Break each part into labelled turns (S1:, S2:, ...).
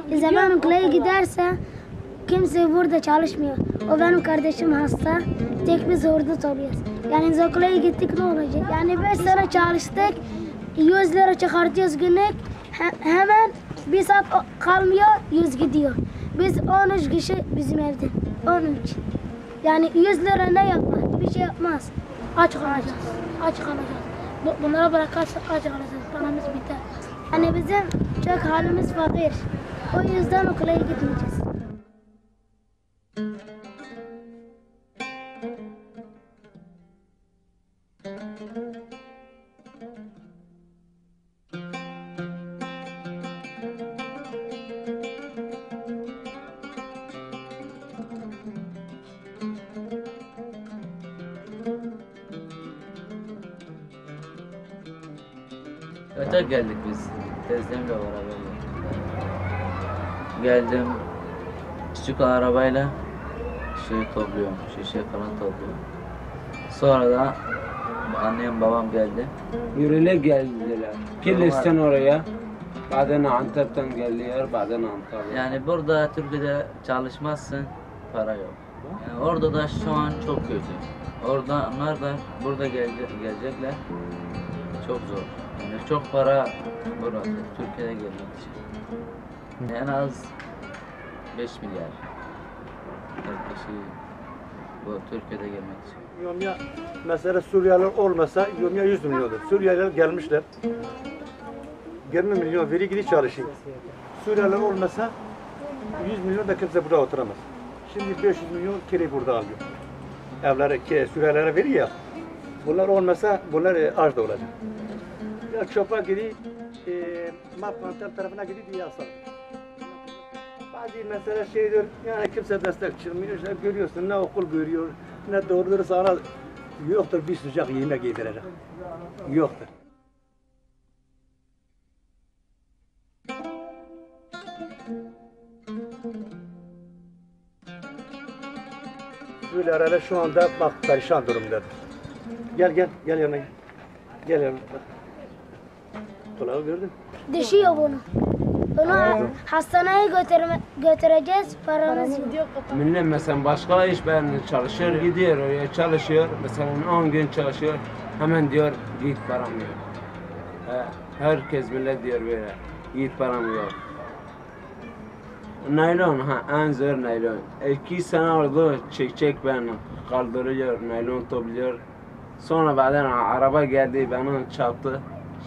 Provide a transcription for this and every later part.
S1: Abi zaman okula giderse kimse burada çalışmıyor. O benim kardeşim hasta. Tek biz orada oturuyoruz. Yani okula gittik ne olacak? Yani 5 sene çalıştık. 100 lira çıkartıyoruz günlük. Hemen bir saat kalmıyor 100 gidiyor. Biz 13 kişi bizim evde. 13. Yani 100 lira ne yapar? Bir şey yapmaz.
S2: Aç kalacağız. Aç kalacağız. Bunlara bırakarsak aç kalacağız. Paramız biter.
S1: Yani bizim çok halimiz fakir. O yüzden okula gitmeyeceğiz.
S3: Kaçak geldik biz. Teyzemle beraber geldim. Küçük arabayla topluyorum. Şişe falan topluyorum. Sonra da annem babam geldi.
S4: Yürüyerek geldiler. Kilis'ten oraya. Bazen Antep'ten geliyor, bazen Antalya.
S3: Yani burada Türkiye'de çalışmazsın, para yok. Yani orada da şu an çok kötü. Orada onlar da burada gelecekler. Çok zor. Yani çok para burası, Türkiye'de gelmek için. En az 5 milyar. Bir kişi bu Türkiye'de gelmek için.
S5: Yomya mesela Suriyeliler olmasa Yomya 100 milyondur. Suriyeliler gelmişler. 20 milyon veri gidip çalışıyor. Suriyeliler olmasa 100 milyon da kimse burada oturamaz. Şimdi 500 milyon kere burada alıyor. Evlere, Suriyelilere veriyor ya. Bunlar olmasa bunlar aç da olacak. Ya çöpe gidip Mark tarafına gidip diye asar. Bazı mesela şeydir, yani kimse destek çıkmıyor, işte görüyorsun ne okul görüyor, ne doğrudur sana yoktur bir sıcak yemek yedirecek. Yoktur. Suriyeliler şu anda bak perişan durumdadır. Gel yanına gel. Gel yanına. Kulağı gördün.
S1: Düşüyor bunu. Onu hastaneye götüreceğiz, paramız yok.
S4: Millet mesela başka iş beğenmiyor, çalışıyor, gidiyor oraya çalışıyor. Mesela 10 gün çalışıyor, hemen diyor git param yok. Herkes millet diyor böyle, git param yok. Naylon en zor naylon. 2 sene oldu çek beni kaldırıyor, naylon topluyor. Sonra bazen araba geldi beni çarptı.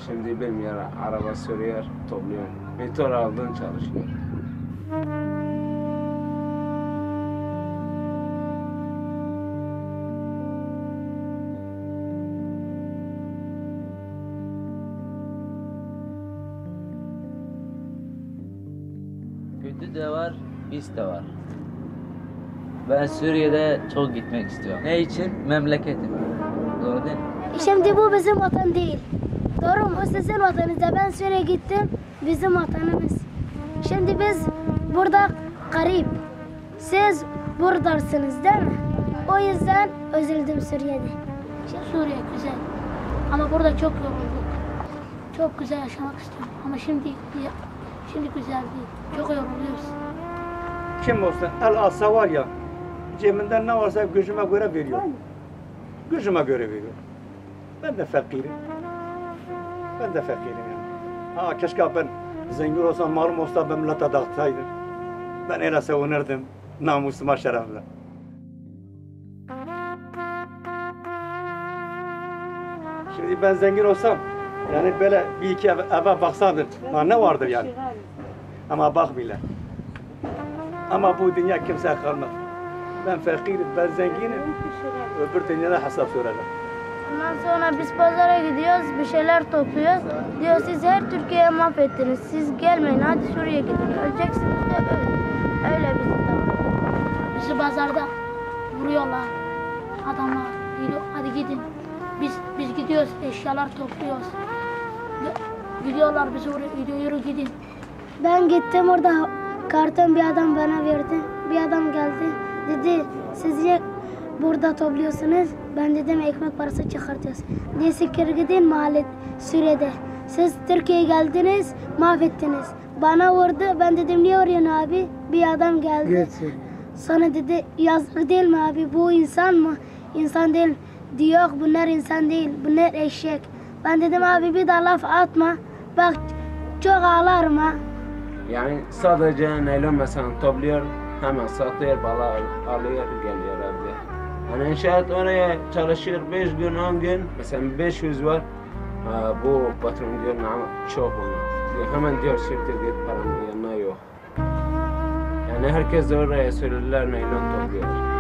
S4: Şimdi bilmiyor, araba sürüyor, topluyor. Motor aldın çalışıyor.
S3: Kötü de var, biz de var. Ben Suriye'de çok gitmek istiyorum. Ne için? Memleketim. Doğru değil mi?
S1: Şimdi bu bizim vatan değil. Doğru mu? O sizin vatanınızda. Ben Suriye'ye gittim, bizim vatanımız. Şimdi biz burada garip. Siz buradasınız değil mi? O yüzden üzüldüm Suriye'de.
S2: Suriye güzel. Ama burada çok yorulduk. Çok güzel yaşamak istiyorum. Ama şimdi güzel değil. Çok yoruluyoruz.
S5: Kim olsa el alsa var ya, cebinden ne varsa gücüme göre veriyor. Gücüme göre veriyor. Ben de fakirim. Yani. Keşke ben zengin olsam, malum olsa ben millete dağıtsaydım. Ben öyle savunurdum namusuma, şerefle. Şimdi ben zengin olsam, yani böyle bir iki eve baksadır, ne vardır yani. Ama bakmıyorlar. Ama bu dünya kimseye kalmaz. Ben fakirim, ben zenginim. Öbür dünyada hesap soracağım.
S1: Ondan sonra biz pazara gidiyoruz, bir şeyler topluyoruz. Diyor siz her Türkiye'yi mahvettiniz. Siz gelmeyin, hadi Suriye'ye gidin. Öleceksiniz de ölün. Öyle bizim de.
S2: Bizi pazarda vuruyorlar. Adamlar diyor hadi gidin. Biz gidiyoruz, eşyalar topluyoruz. Gidiyorlar bizi oraya, yürü gidin.
S1: Ben gittim orada karton bir adam bana verdi. Bir adam geldi. Dedi siz niye burada topluyorsunuz? Ben dedim ekmek parası çıkartıyoruz. Dedi sikir gidin mahalle Suriye'de. Siz Türkiye'ye geldiniz, mahvettiniz. Bana vurdu. Ben dedim niye arıyorsun abi? Bir adam geldi. Sonra dedi yazık değil mi abi? Bu insan mı? İnsan değil. Diyor bunlar insan değil. Bunlar eşek. Ben dedim abi bir daha laf atma. Bak çok ağlarım ha.
S4: Yani sadece naylon mesela topluyor, hemen satıyor, balığı alıyor, geliyor evde. Yani inşaat oraya çalışıyor 5 gün, 10 gün, mesela 500 var. Bu patron diyor, çok onu. Diyor, hemen diyor şirkete git, paranın yanına yok. Yani herkes de oraya söylerler, naylon topluyor.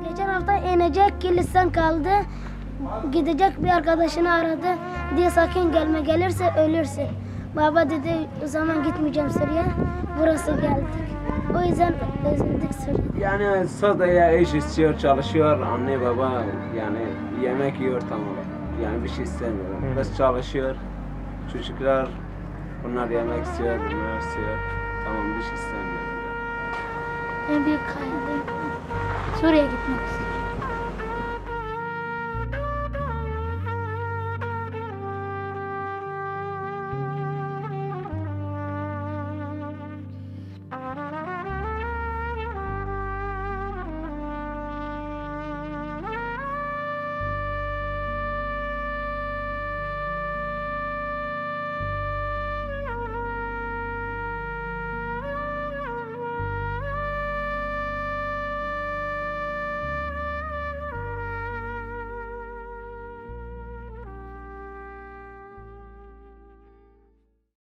S1: Geçen hafta inecek kilisten kaldı. Gidecek bir arkadaşını aradı. Diye sakın gelme, gelirse ölürsün. Baba dedi o zaman gitmeyeceğim Suriye. Burası geldik. O yüzden özledik Suriye.
S4: Yani sadece iş istiyor, çalışıyor, anne baba yani yemek yiyor tamam. Yani bir şey istemiyor. Bes çalışıyor, çocuklar bunlar yemek istiyor, bunlar istiyor. Tamam bir şey istemiyor.
S2: En büyük hayalim Suriye'ye gitmek istiyorum.